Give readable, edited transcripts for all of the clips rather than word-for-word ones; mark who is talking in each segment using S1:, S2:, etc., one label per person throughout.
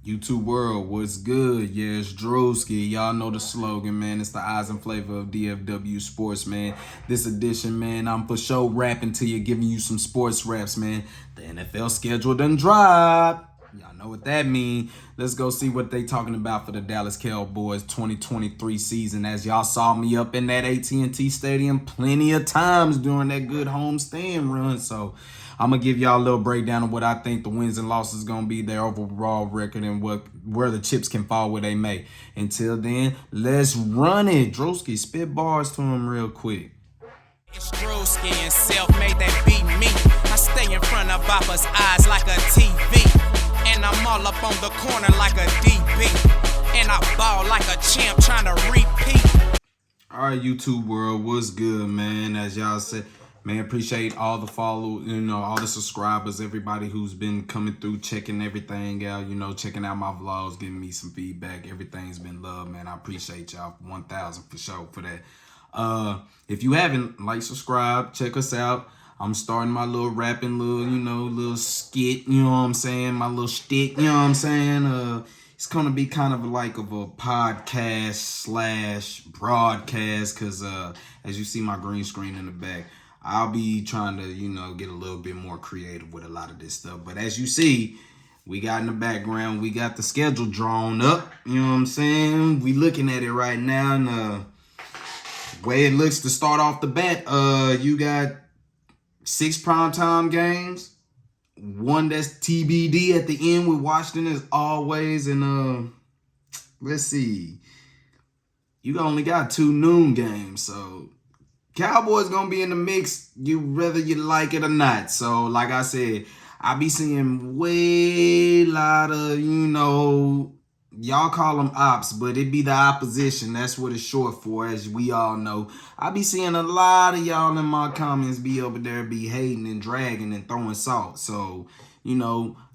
S1: YouTube world, what's good? Yeah, it's Drewski. Y'all know the slogan, man. It's the eyes and flavor of DFW sports, man. This edition, man, I'm for sure rapping to you, giving you some sports raps, man. The NFL schedule done dropped. Y'all know what that mean. Let's go see what they talking about for the Dallas Cowboys 2023 season. As y'all saw me up in that AT&T stadium plenty of times during that good homestand run. So I'm going to give y'all a little breakdown of what I think the wins and losses going to be, their overall record, and where the chips can fall where they may. Until then, let's run it. Drewski, spit bars to him real quick.
S2: It's Drewski and self-made that beat me. I stay in front of Papa's eyes like a TV. And I'm all up on the corner like a DB. And I ball like a champ trying to repeat.
S1: All right, YouTube world, what's good, man? As y'all said, man, appreciate all the follow, all the subscribers, everybody who's been coming through, checking everything out, checking out my vlogs, giving me some feedback. Everything's been love, man. I appreciate y'all 1,000 for sure for that. If you haven't, subscribe, check us out. I'm starting my little rapping, little skit, you know what I'm saying? My little shtick, you know what I'm saying? It's going to be kind of like of a podcast / broadcast because as you see my green screen in the back, I'll be trying to, get a little bit more creative with a lot of this stuff. But as you see, we got in the background, we got the schedule drawn up, you know what I'm saying? We looking at it right now, and the way it looks to start off the bat, you got 6 primetime games. One that's TBD at the end with Washington as always. And let's see. You only got 2 noon games. So Cowboys gonna be in the mix, whether you like it or not. So like I said, I be seeing way lot of, y'all call them ops, but it be the opposition. That's what it's short for, as we all know. I be seeing a lot of y'all in my comments be over there, be hating and dragging and throwing salt. So,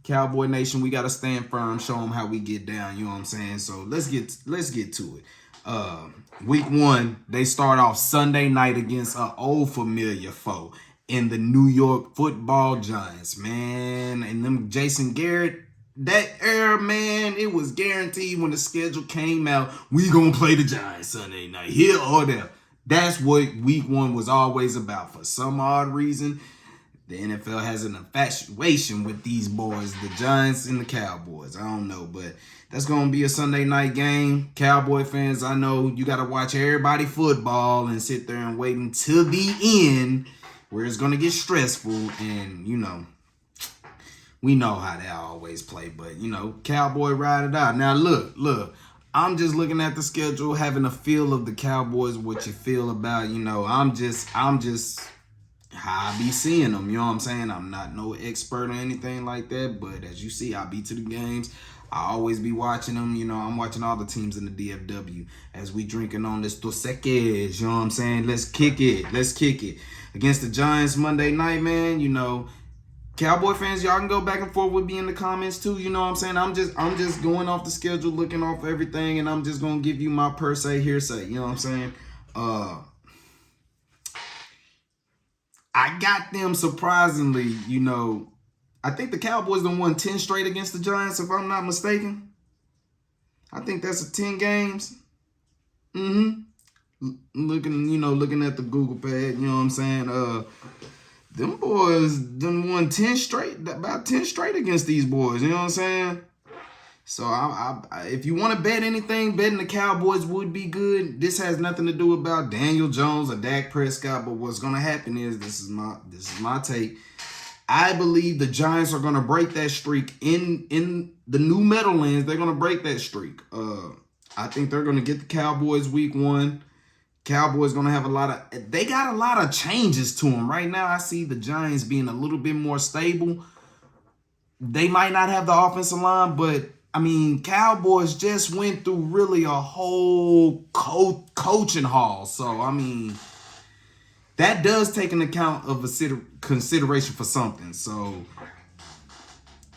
S1: Cowboy Nation, we got to stand firm, show them how we get down, you know what I'm saying? So let's get to it. Week 1, they start off Sunday night against an old familiar foe in the New York Football Giants, man. And them Jason Garrett, that era, man, it was guaranteed when the schedule came out, we gonna play the Giants Sunday night, here or there. That's what week 1 was always about. For some odd reason, the NFL has an infatuation with these boys, the Giants and the Cowboys. I don't know, but that's gonna be a Sunday night game. Cowboy fans, I know you gotta watch everybody football and sit there and wait until the end where it's gonna get stressful, and we know how they always play, but Cowboy ride it out. Now look, I'm just looking at the schedule, having a feel of the Cowboys, what you feel about, I'm just how I be seeing them, you know what I'm saying? I'm not no expert or anything like that, but as you see, I be to the games. I always be watching them, I'm watching all the teams in the DFW as we drinking on this Dos Equis, you know what I'm saying? Let's kick it. Against the Giants Monday night, man, Cowboy fans, y'all can go back and forth with me in the comments too. You know what I'm saying? I'm just going off the schedule, looking off everything, and I'm just gonna give you my per se hearsay. You know what I'm saying? I got them surprisingly. I think the Cowboys done won 10 straight against the Giants, if I'm not mistaken. I think that's a 10 games. Looking at the Google pad. You know what I'm saying? Them boys done won 10 straight, about 10 straight against these boys. You know what I'm saying? So I if you want to bet anything, betting the Cowboys would be good. This has nothing to do about Daniel Jones or Dak Prescott, but what's gonna happen is this is my take. I believe the Giants are gonna break that streak in the new Meadowlands. They're gonna break that streak. I think they're gonna get the Cowboys week 1. Cowboys gonna have they got a lot of changes to them right now. I see the Giants being a little bit more stable. They might not have the offensive line, but Cowboys just went through really a whole coaching haul. So that does take an account of a consideration for something. So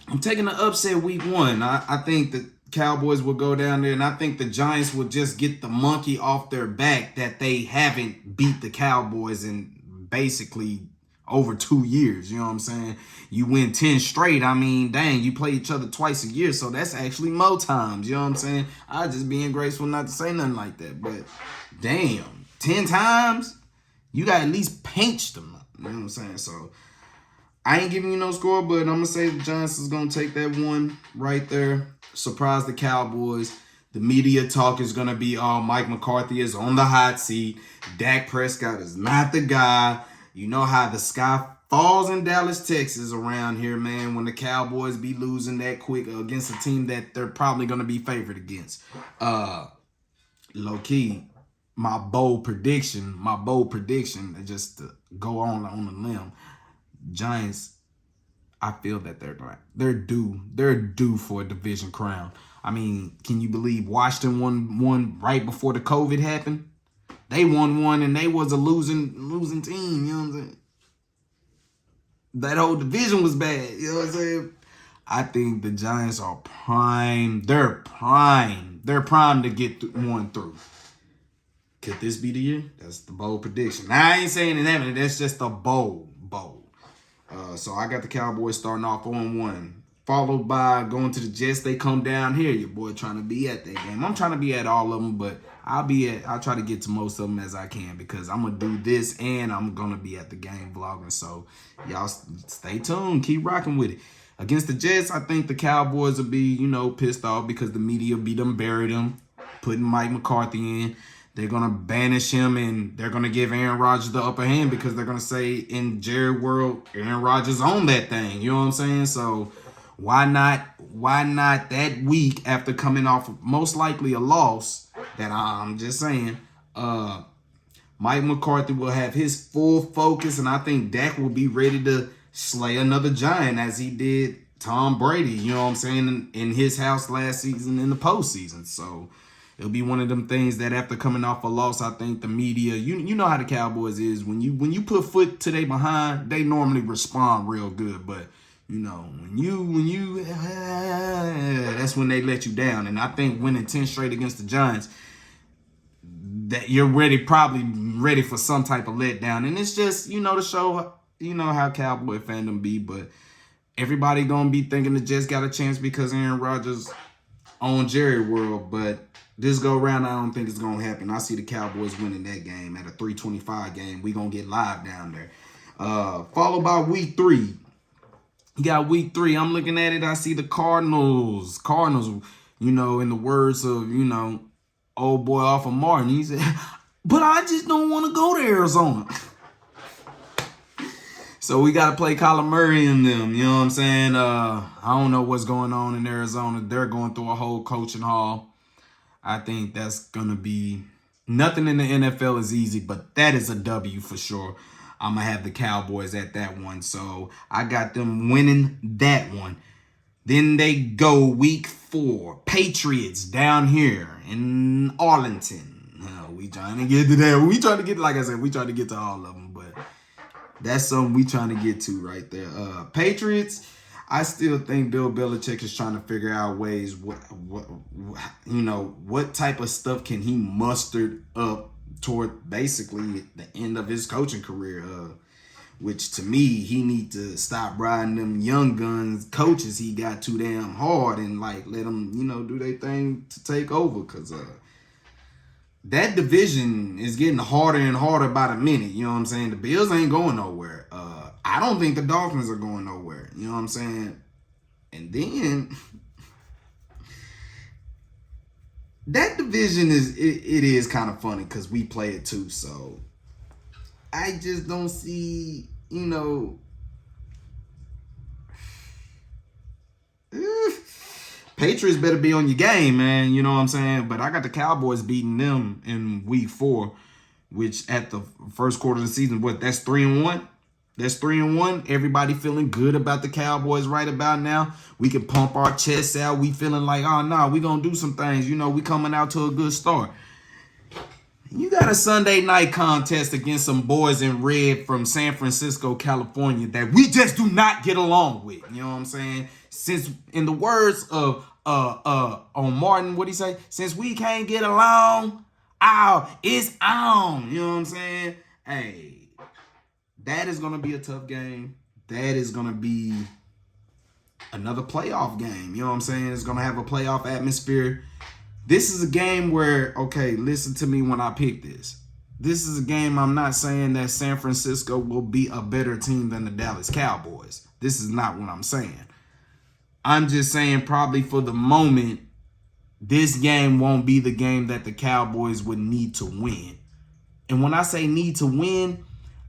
S1: I'm taking the upset week 1. I think that Cowboys will go down there, and I think the Giants will just get the monkey off their back that they haven't beat the Cowboys in basically over 2 years. You know what I'm saying? You win 10 straight. I mean, dang, you play each other twice a year, so that's actually more times. You know what I'm saying? I just being graceful not to say nothing like that. But damn, 10 times? You got at least pinched them. You know what I'm saying? So I ain't giving you no score, but I'm going to say the Giants is going to take that one right there. Surprise the Cowboys. The media talk is going to be, oh, Mike McCarthy is on the hot seat. Dak Prescott is not the guy. You know how the sky falls in Dallas, Texas around here, man, when the Cowboys be losing that quick against a team that they're probably going to be favored against. Low-key, my bold prediction, just to go on a limb, Giants, I feel that they're due for a division crown. I mean, can you believe Washington won right before the COVID happened? They won one and they was a losing team, you know what I'm saying? That whole division was bad, you know what I'm saying? I think the Giants are prime. They're prime. They're prime to get one through. Could this be the year? That's the bold prediction. Now, I ain't saying it happening. That's just a bold. So I got the Cowboys starting off 0-1. Followed by going to the Jets. They come down here. Your boy trying to be at that game. I'm trying to be at all of them, but I'll try to get to most of them as I can because I'm going to do this and I'm going to be at the game vlogging. So y'all stay tuned. Keep rocking with it. Against the Jets, I think the Cowboys will be, pissed off because the media beat them, buried them, putting Mike McCarthy in. They're going to banish him, and they're going to give Aaron Rodgers the upper hand because they're going to say in Jerry world, Aaron Rodgers owned that thing. You know what I'm saying? So why not that week after coming off most likely a loss that I'm just saying, Mike McCarthy will have his full focus, and I think Dak will be ready to slay another giant as he did Tom Brady, you know what I'm saying, in his house last season in the postseason. So it'll be one of them things that after coming off a loss, I think the media, you know how the Cowboys is. When you put foot to their behind, they normally respond real good. But, when you that's when they let you down. And I think winning 10 straight against the Giants, that you're probably ready for some type of letdown. And it's just, to show, how Cowboy fandom be. But everybody going to be thinking the Jets got a chance because Aaron Rodgers on Jerry world. But this go around, I don't think it's going to happen. I see the Cowboys winning that game at a 325 game. We going to get live down there. Followed by week 3. You got week 3. I'm looking at it. I see the Cardinals. In the words of, old boy off of Martin, he said, but I just don't want to go to Arizona. So we got to play Kyler Murray in them. You know what I'm saying? I don't know what's going on in Arizona. They're going through a whole coaching hall. I think that's going to be nothing in the NFL is easy, but that is a W for sure. I'm going to have the Cowboys at that one. So I got them winning that one. Then they go week 4. Patriots down here in Arlington. We trying to get to that. We trying to get, like I said, we trying to get to all of them. But that's something we trying to get to right there. Patriots, I still think Bill Belichick is trying to figure out ways what type of stuff can he muster up toward basically the end of his coaching career. Which to me, he need to stop riding them young guns coaches he got too damn hard and let them, do their thing to take over. Because that division is getting harder and harder by the minute. You know what I'm saying? The Bills ain't going nowhere. I don't think the Dolphins are going nowhere. You know what I'm saying? And then that division it is kind of funny because we play it too. So I just don't see, Patriots better be on your game, man. You know what I'm saying? But I got the Cowboys beating them in week 4, which at the first quarter of the season, that's 3-1? That's 3-1. Everybody feeling good about the Cowboys right about now. We can pump our chests out. We feeling like, oh, no, we going to do some things. We coming out to a good start. You got a Sunday night contest against some boys in red from San Francisco, California that we just do not get along with. You know what I'm saying? Since, in the words of on Martin, what'd he say? Since we can't get along, it's on. You know what I'm saying? Hey, That is going to be a tough game. That is going to be another playoff game. You know what I'm saying? It's going to have a playoff atmosphere. This is a game where, okay, listen to me when I pick this. This is a game I'm not saying that San Francisco will be a better team than the Dallas Cowboys. This is not what I'm saying. I'm just saying probably for the moment, this game won't be the game that the Cowboys would need to win. And when I say need to win,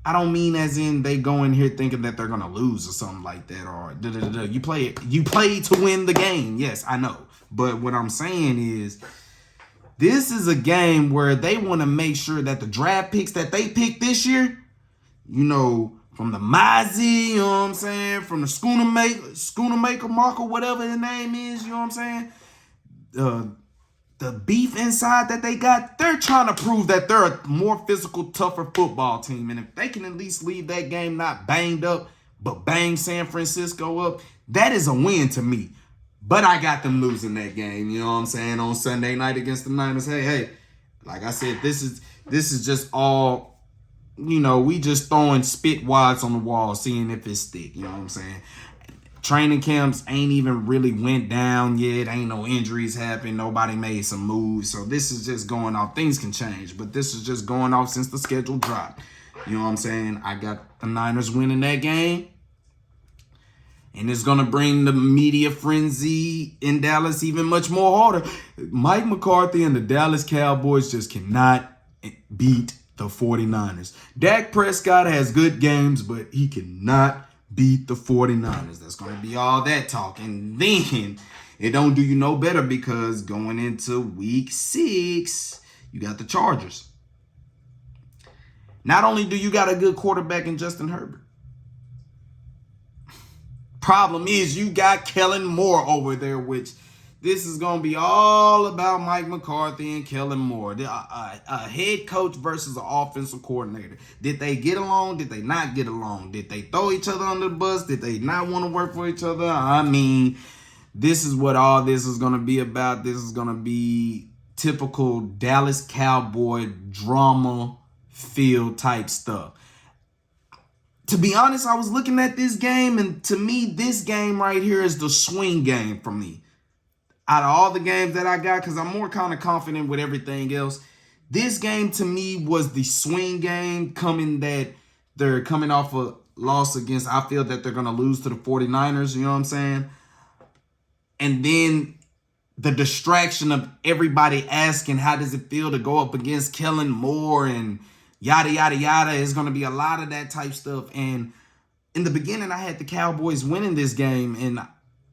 S1: I don't mean as in they go in here thinking that they're gonna lose or something like that, or You play to win the game. Yes, I know. But what I'm saying is, this is a game where they want to make sure that the draft picks that they picked this year, you know, from the Mizey, you know what I'm saying, from the Schoonermaker Marker, whatever the name is, you know what I'm saying, the beef inside that they got, they're trying to prove that they're a more physical, tougher football team. And if they can at least leave that game not banged up, but bang San Francisco up, that is a win to me. But I got them losing that game, you know what I'm saying, on Sunday night against the Niners. Hey, like I said, this is just all, you know, we just throwing spit wads on the wall, seeing if it stick, you know what I'm saying. Training camps ain't even really went down yet. Ain't no injuries happened. Nobody made some moves. So this is just going off. Things can change, but this is just going off since the schedule dropped. You know what I'm saying? I got the Niners winning that game. And it's going to bring the media frenzy in Dallas even much more harder. Mike McCarthy and the Dallas Cowboys just cannot beat the 49ers. Dak Prescott has good games, but he cannot beat the 49ers. That's going to be all that talk. And then it don't do you no better because going into week 6, you got the Chargers. Not only do you got a good quarterback in Justin Herbert, problem is you got Kellen Moore over there, which this is going to be all about Mike McCarthy and Kellen Moore. A head coach versus an offensive coordinator. Did they get along? Did they not get along? Did they throw each other under the bus? Did they not want to work for each other? I mean, this is what all this is going to be about. This is going to be typical Dallas Cowboy drama field type stuff. To be honest, I was looking at this game, and to me, this game right here is the swing game for me. Out of all the games that I got, because I'm more kind of confident with everything else, this game to me was the swing game, they're coming off a loss against, I feel that they're going to lose to the 49ers, you know what I'm saying? And then the distraction of everybody asking, how does it feel to go up against Kellen Moore and yada, yada, yada, is going to be a lot of that type stuff. And in the beginning, I had the Cowboys winning this game, and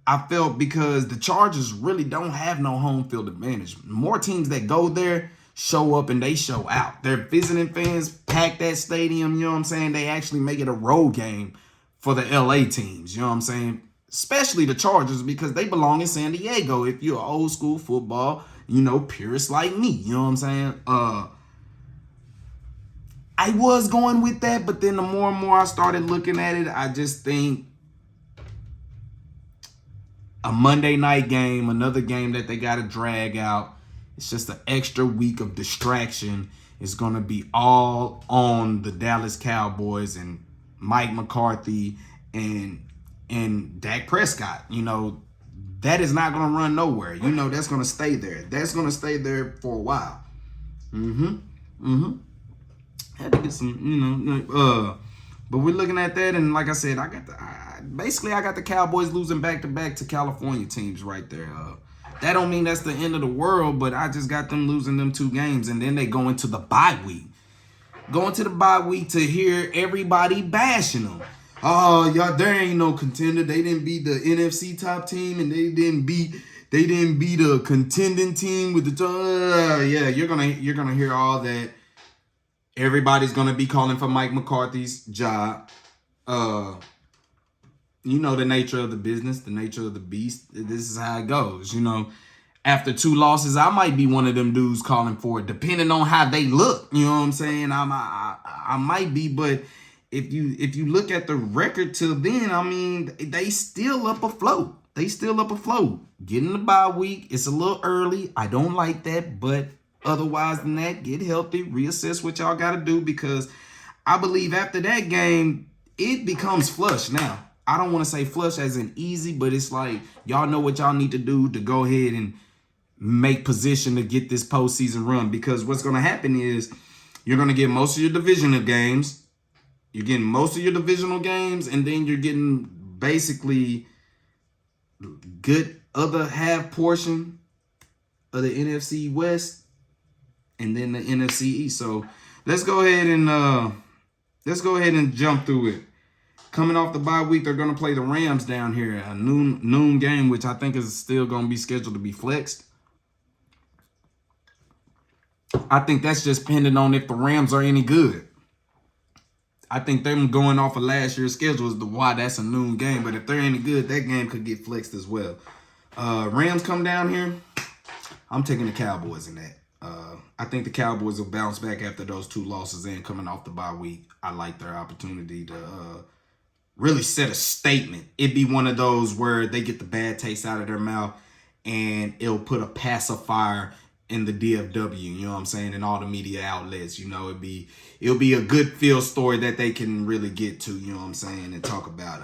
S1: I felt because the Chargers really don't have no home field advantage. More teams that go there show up and they show out. Their visiting fans pack that stadium, you know what I'm saying? They actually make it a road game for the LA teams, you know what I'm saying? Especially the Chargers, because they belong in San Diego. If you're old school football, you know, purists like me, you know what I'm saying? I was going with that, but then the more and more I started looking at it, I just think a Monday night game, another game that they got to drag out, it's just an extra week of distraction. It's going to be all on the Dallas Cowboys and Mike McCarthy and Dak Prescott. You know, that is not going to run nowhere. You know, that's going to stay there. That's going to stay there for a while. Had to get some, you know, but we're looking at that, and like I said, I got the Cowboys losing back-to-back to California teams right there. That don't mean that's the end of the world, but I just got them losing them 2 games, and then they go into the bye week. Going to the bye week to hear everybody bashing them. Oh, y'all, there ain't no contender. They didn't beat the NFC top team, and they didn't beat a contending team with the yeah. You're gonna hear all that. Everybody's gonna be calling for Mike McCarthy's job. You know the nature of the business, the nature of the beast. This is how it goes. You know, after 2 losses, I might be one of them dudes calling for it, depending on how they look. You know what I'm saying? I might be, but if you look at the record till then, I mean, they still up afloat. Getting the bye week, it's a little early. I don't like that, but otherwise than that, get healthy, reassess what y'all got to do, because I believe after that game, it becomes flush now. I don't want to say flush as in easy, but it's like y'all know what y'all need to do to go ahead and make position to get this postseason run. Because what's going to happen is you're going to get most of your divisional games. You're getting most of your divisional games, and then you're getting basically good other half portion of the NFC West and then the NFC East. So let's go ahead and jump through it. Coming off the bye week, they're going to play the Rams down here, a noon game, which I think is still going to be scheduled to be flexed. I think that's just depending on if the Rams are any good. I think them going off of last year's schedule is why that's a noon game. But if they're any good, that game could get flexed as well. Rams come down here. I'm taking the Cowboys in that. I think the Cowboys will bounce back after those 2 losses and coming off the bye week. I like their opportunity to really set a statement. It'd be one of those where they get the bad taste out of their mouth and it'll put a pacifier in the DFW, you know what I'm saying, and all the media outlets. You know, it'll be a good feel story that they can really get to, you know what I'm saying, and talk about.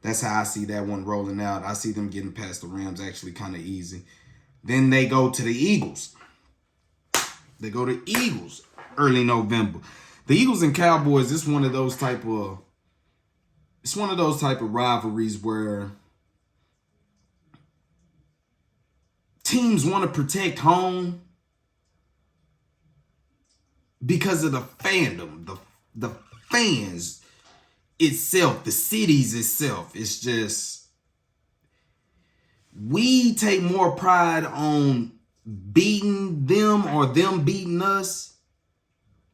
S1: That's how I see that one rolling out. I see them getting past the Rams actually kind of easy. Then they go to the Eagles. They go to Eagles early November. The Eagles and Cowboys, it's one of those type of rivalries where teams want to protect home because of the fandom, the fans itself, the cities itself. It's just, we take more pride on beating them or them beating us.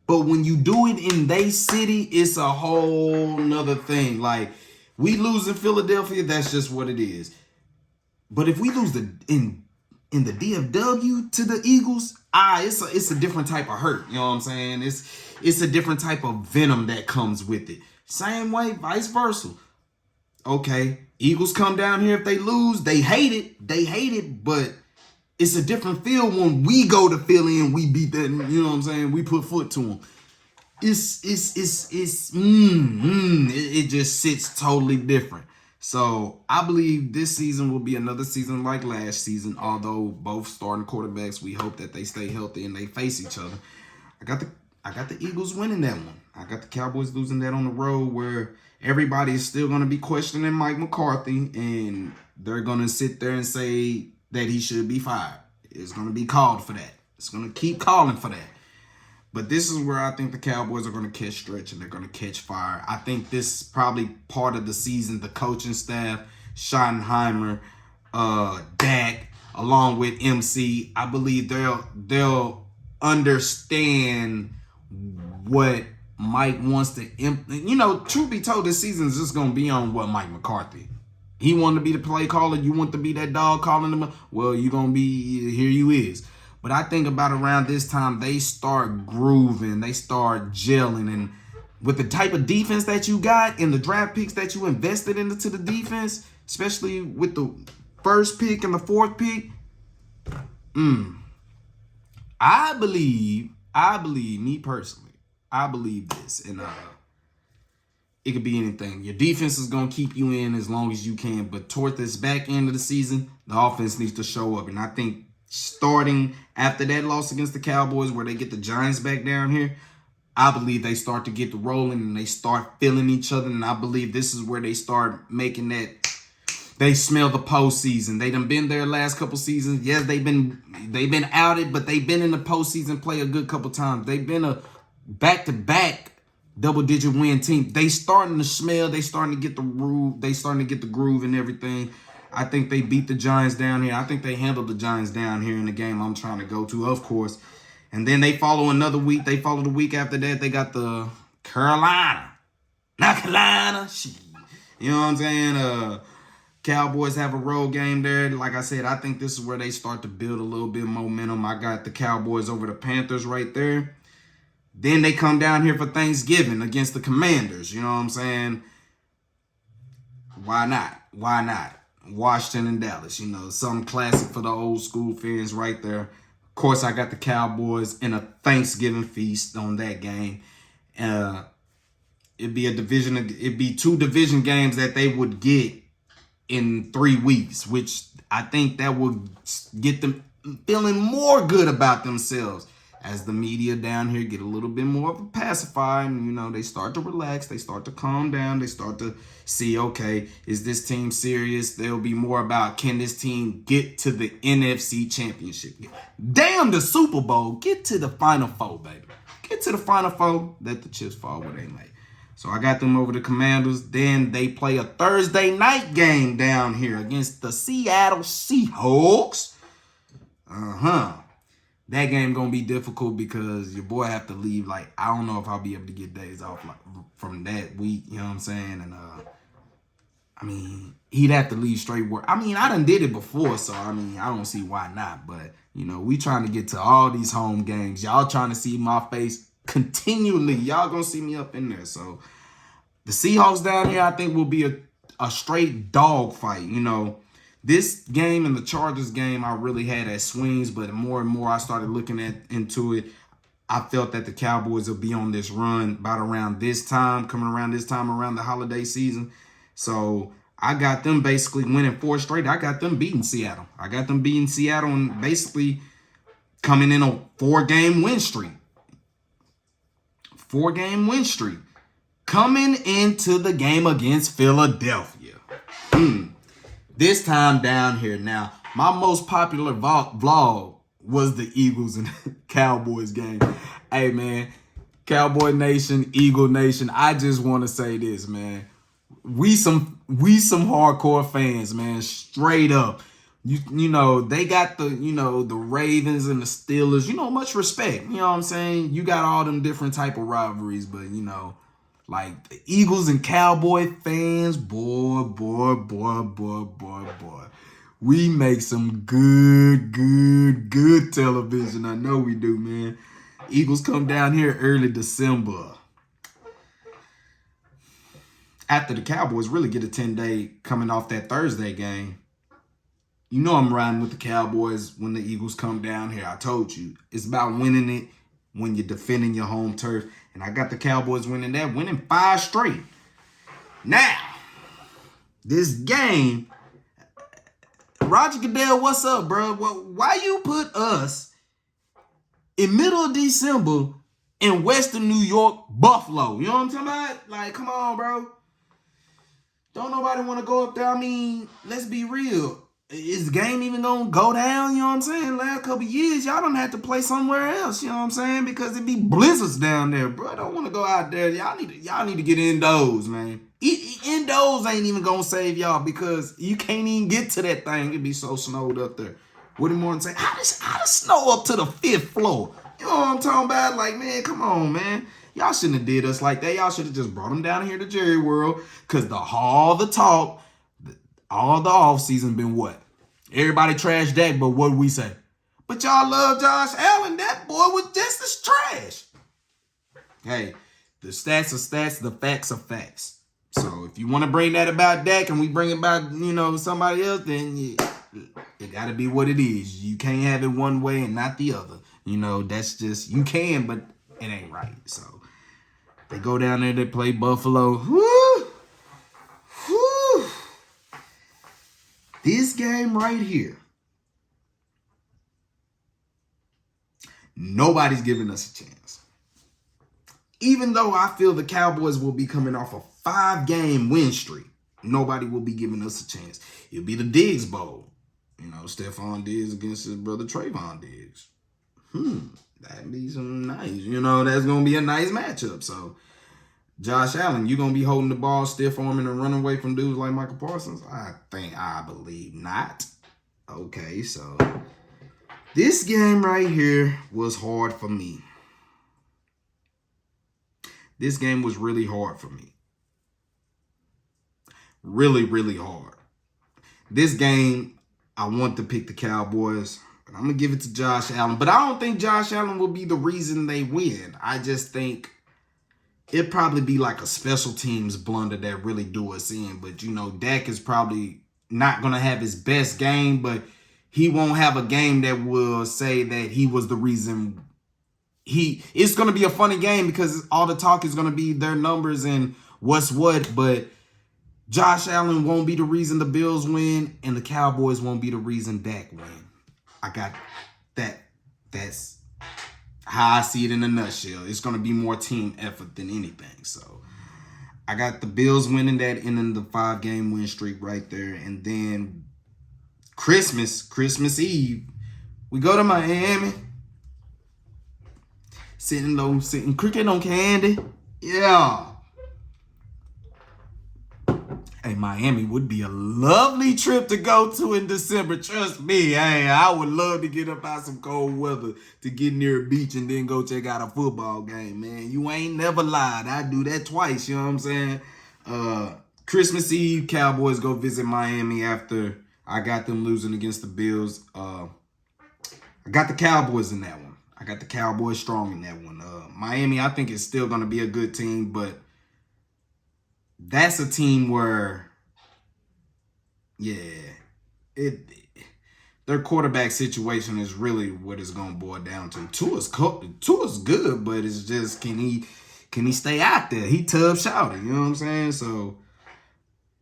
S1: But when you do it in they city, it's a whole nother thing. Like, we lose in Philadelphia, that's just what it is. But if we lose in the DFW to the Eagles, it's a different type of hurt. You know what I'm saying? It's a different type of venom that comes with it. Same way, vice versa. Okay, Eagles come down here, if they lose, they hate it, but it's a different feel when we go to Philly and we beat that, you know what I'm saying? We put foot to them. It just sits totally different. So I believe this season will be another season like last season, although both starting quarterbacks, we hope that they stay healthy and they face each other. I got the Eagles winning that one. I got the Cowboys losing that on the road, where everybody is still going to be questioning Mike McCarthy, and they're going to sit there and say that he should be fired. It's going to be called for that. It's going to keep calling for that. But this is where I think the Cowboys are going to catch stretch and they're going to catch fire. I think this is probably part of the season. The coaching staff, Schottenheimer, Dak, along with MC, I believe they'll understand what Mike wants to. You know, truth be told, this season is just going to be on what Mike McCarthy. He wanted to be the play caller. You want to be that dog calling him. Well, you're going to be, here you is. But I think about around this time, they start grooving. They start gelling. And with the type of defense that you got and the draft picks that you invested into the defense, especially with the first pick and the fourth pick, I believe, me personally, I believe this. And it could be anything. Your defense is going to keep you in as long as you can. But toward this back end of the season, the offense needs to show up. And I think starting after that loss against the Cowboys, where they get the Giants back down here, I believe they start to get the rolling and they start feeling each other. And I believe this is where they start making that, they smell the postseason. They done been there last couple seasons. Yes, they've been outed, but they've been in the postseason play a good couple times. They've been a back-to-back double-digit win team. They starting to smell. They starting to get the groove. They starting to get the groove and everything. I think they beat the Giants down here. I think they handled the Giants down here in the game I'm trying to go to, of course. And then they follow another week. They follow the week after that. They got the Carolina. Not Carolina. You know what I'm saying? Cowboys have a road game there. Like I said, I think this is where they start to build a little bit of momentum. I got the Cowboys over the Panthers right there. Then they come down here for Thanksgiving against the Commanders. You know what I'm saying? Why not? Why not? Washington and Dallas, you know, something classic for the old school fans right there. Of course, I got the Cowboys in a Thanksgiving feast on that game. it'd be 2 division games that they would get in 3 weeks, which I think that would get them feeling more good about themselves as the media down here get a little bit more of a pacifier, and they start to relax, they start to calm down, they start to see, okay, is this team serious? They'll be more about, can this team get to the NFC Championship? Damn the Super Bowl, get to the Final Four, baby. Get to the Final Four, let the chips fall where they may. So I got them over the Commanders. Then they play a Thursday night game down here against the Seattle Seahawks. That game gonna be difficult because your boy have to leave. Like, I don't know if I'll be able to get days off from that week. You know what I'm saying? And he'd have to leave straight work. I done did it before, so I don't see why not. But we trying to get to all these home games. Y'all trying to see my face continually. Y'all gonna see me up in there. So the Seahawks down here, I think, will be a straight dog fight. This game and the Chargers game, I really had as swings, but more and more I started looking into it, I felt that the Cowboys will be on this run about around this time, coming around this time around the holiday season. So I got them basically winning 4 straight. I got them beating Seattle. And basically coming in a 4-game win streak. 4-game win streak. Coming into the game against Philadelphia. This time down here. Now, my most popular vlog was the Eagles and Cowboys game. Hey, man, Cowboy Nation, Eagle Nation, I just want to say this, man. We some hardcore fans, man, straight up. They got the Ravens and the Steelers, much respect. You know what I'm saying? You got all them different type of rivalries, but, like the Eagles and Cowboy fans, boy. We make some good television. I know we do, man. Eagles come down here early December. After the Cowboys really get a 10-day coming off that Thursday game. I'm riding with the Cowboys when the Eagles come down here. I told you. It's about winning it when you're defending your home turf. And I got the Cowboys winning 5 straight. Now, this game, Roger Goodell, what's up, bro? Why you put us in middle of December in Western New York, Buffalo? You know what I'm talking about? Like, come on, bro. Don't nobody want to go up there. Let's be real. Is the game even going to go down? You know what I'm saying? Last couple years, y'all don't have to play somewhere else. You know what I'm saying? Because it be blizzards down there, bro. I don't want to go out there. Y'all need to get indoors, man. Indoors ain't even going to save y'all because you can't even get to that thing. It be so snowed up there. What do you want to say? How does snow up to the 5th floor? You know what I'm talking about? Like, man, come on, man. Y'all shouldn't have did us like that. Y'all should have just brought them down here to Jerry World because all the talk, all the offseason been what? Everybody trash Dak, but what do we say? But y'all love Josh Allen. That boy was just as trash. Hey, the stats are stats, the facts are facts. So if you want to bring that about Dak and we bring it about, somebody else, then it got to be what it is. You can't have it one way and not the other. That's just, you can, but it ain't right. So they go down there, they play Buffalo. Woo! This game right here, nobody's giving us a chance. Even though I feel the Cowboys will be coming off a 5-game win streak, nobody will be giving us a chance. It'll be the Diggs Bowl. Stephon Diggs against his brother Trayvon Diggs. That'd be some nice. That's going to be a nice matchup. So, Josh Allen, you going to be holding the ball, stiff arming and running away from dudes like Michael Parsons? I believe not. Okay, so this game right here was hard for me. This game was really hard for me. Really, really hard. This game, I want to pick the Cowboys, but I'm going to give it to Josh Allen. But I don't think Josh Allen will be the reason they win. I just think it'd probably be like a special teams blunder that really do us in. But, Dak is probably not going to have his best game, but he won't have a game that will say that he was the reason it's gonna be a funny game because all the talk is gonna be their numbers and what's what, but Josh Allen won't be the reason the Bills win, and the Cowboys won't be the reason Dak win. I got that. That's how I see it in a nutshell. It's going to be more team effort than anything. So I got the Bills winning that, ending the 5-game win streak right there. And then Christmas Eve, we go to Miami. Sitting cricket on candy. Yeah. Hey, Miami would be a lovely trip to go to in December. Trust me. Hey, I would love to get up out some cold weather to get near a beach and then go check out a football game, man. You ain't never lied. I do that twice, you know what I'm saying? Christmas Eve, Cowboys go visit Miami after I got them losing against the Bills. I got the Cowboys in that one. I got the Cowboys strong in that one. Miami, I think, is still going to be a good team, but that's a team where, their quarterback situation is really what it's going to boil down to. Tua's good, but it's just, can he stay out there? He tough shouted, you know what I'm saying? So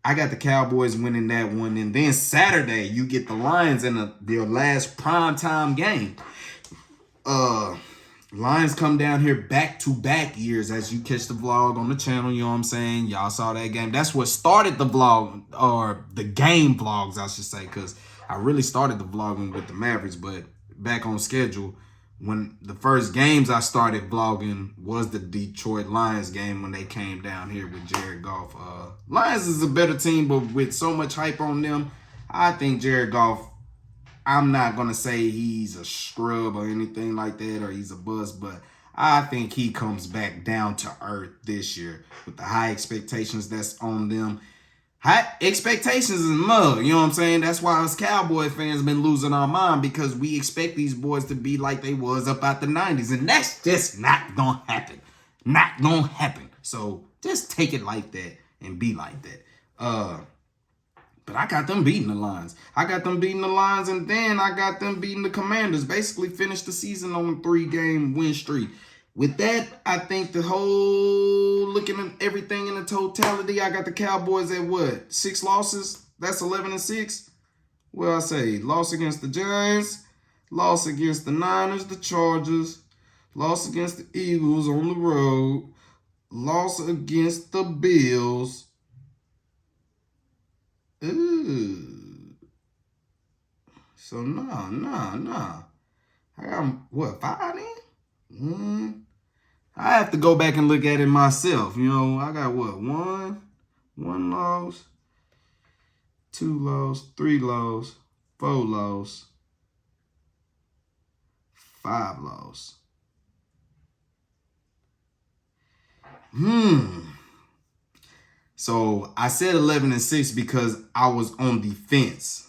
S1: I got the Cowboys winning that one. And then Saturday, you get the Lions in their last primetime game. Lions come down here back-to-back years as you catch the vlog on the channel, you know what I'm saying? Y'all saw that game. That's what started the vlog, or the game vlogs, I should say, because I really started the vlogging with the Mavericks, but back on schedule, when the first games I started vlogging was the Detroit Lions game when they came down here with Jared Goff. Lions is a better team, but with so much hype on them, I think Jared Goff, I'm not going to say he's a scrub or anything like that, or he's a bust, but I think he comes back down to earth this year with the high expectations that's on them. High expectations is mud, you know what I'm saying? That's why us Cowboy fans been losing our mind, because we expect these boys to be like they was up out the 90s, and that's just not going to happen. Not going to happen. So just take it like that and be like that. But I got them beating the Lions. And then I got them beating the Commanders. Basically finished the season on a 3-game win streak. With that, I think the whole, looking at everything in the totality, I got the Cowboys at what? 6 losses? That's 11-6. Well, I say loss against the Giants, loss against the Niners, the Chargers, loss against the Eagles on the road, loss against the Bills. Ooh. So, nah. I got, what, 5 then? I have to go back and look at it myself. You know, I got what? 1 loss, 2 loss, 3 loss, 4 loss, 5 loss. So I said 11-6 because I was on the fence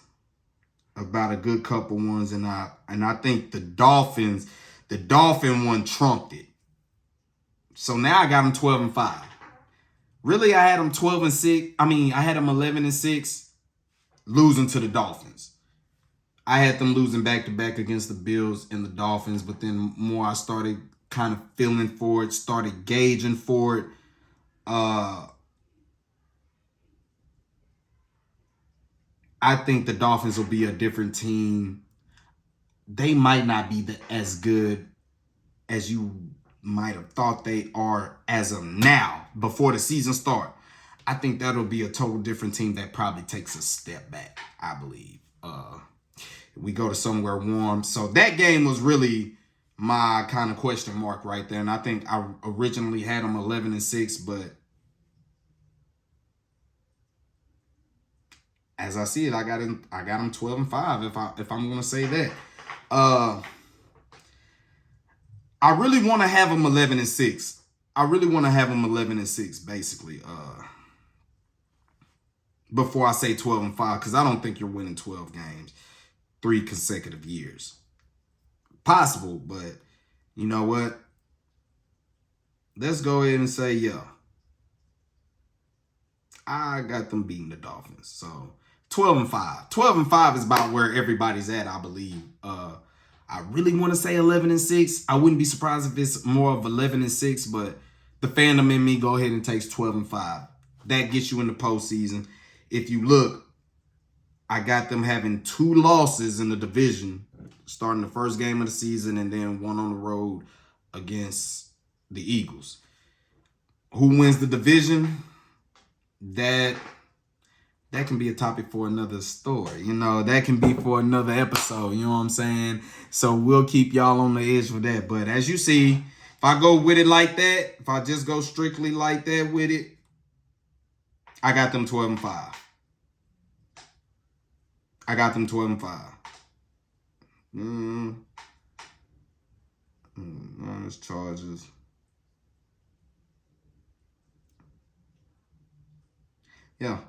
S1: about a good couple ones, and I think the Dolphin one trumped it. So now I got them 12-5. Really, I had them 12-6. I had them 11-6, losing to the Dolphins. I had them losing back-to-back against the Bills and the Dolphins, but then more I started kind of feeling for it, started gauging for it. I think the Dolphins will be a different team. They might not be as good as you might have thought they are as of now, before the season start. I think that'll be a total different team that probably takes a step back, I believe. We go to somewhere warm. So that game was really my kind of question mark right there. And I think I originally had them 11-6, but as I see it, I got them 12-5 if I'm gonna say that. I really want to have them 11-6. I really want to have them 11-6, basically. Before I say 12-5, because I don't think you're winning 12 games 3 consecutive years. Possible, but you know what? Let's go ahead and say, yeah, I got them beating the Dolphins. So 12-5. 12-5 is about where everybody's at, I believe. I really want to say 11-6. I wouldn't be surprised if it's more of 11-6, but the fandom in me go ahead and takes 12-5. That gets you in the postseason. If you look, I got them having 2 losses in the division, starting the first game of the season and then one on the road against the Eagles. Who wins the division? That can be a topic for another story. That can be for another episode. You know what I'm saying? So we'll keep y'all on the edge for that. But as you see, if I go with it like that, if I just go strictly like that with it, I got them 12-5. I got them 12-5. Minus charges. Yeah.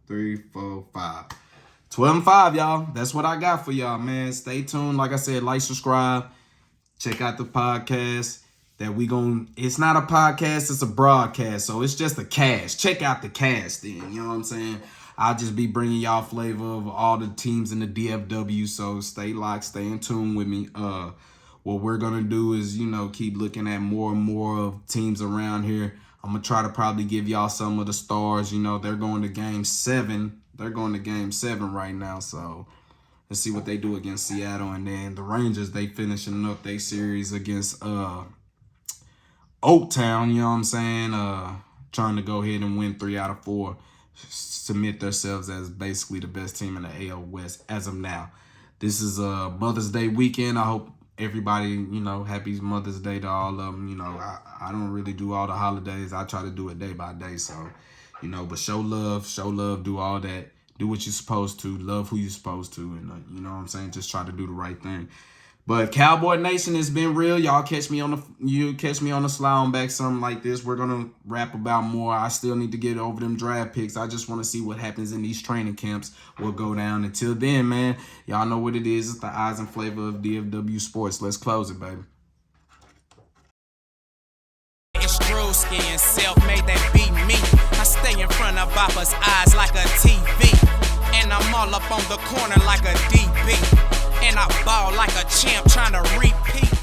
S1: 3, 4, 5. 12-5, y'all. That's what I got for y'all, man. Stay tuned. Like I said, like, subscribe. Check out the podcast. It's not a podcast, it's a broadcast. So it's just a cast. Check out the cast then. You know what I'm saying? I'll just be bringing y'all flavor of all the teams in the DFW. So stay locked, stay in tune with me. What we're going to do is, keep looking at more and more of teams around here. I'm going to try to probably give y'all some of the stars. They're going to game 7. They're going to game 7 right now. So let's see what they do against Seattle. And then the Rangers, they finishing up their series against Oaktown, you know what I'm saying? Trying to go ahead and win 3 out of 4. Submit themselves as basically the best team in the AL West as of now. This is a Mother's Day weekend. I hope everybody, happy Mother's Day to all of them. I don't really do all the holidays. I try to do it day by day. So, but show love, do all that. Do what you're supposed to. Love who you're supposed to. And, you know what I'm saying? Just try to do the right thing. But Cowboy Nation, has been real. Y'all catch me on the slide on back, something like this. We're gonna rap about more. I still need to get over them draft picks. I just want to see what happens in these training camps. Will go down. Until then, man, y'all know what it is. It's the eyes and flavor of DFW sports. Let's close it, baby.
S2: It's Drewski and self-made that beat me. I stay in front of Papa's eyes like a TV, and I'm all up on the corner like a DB. And I ball like a champ trying to repeat.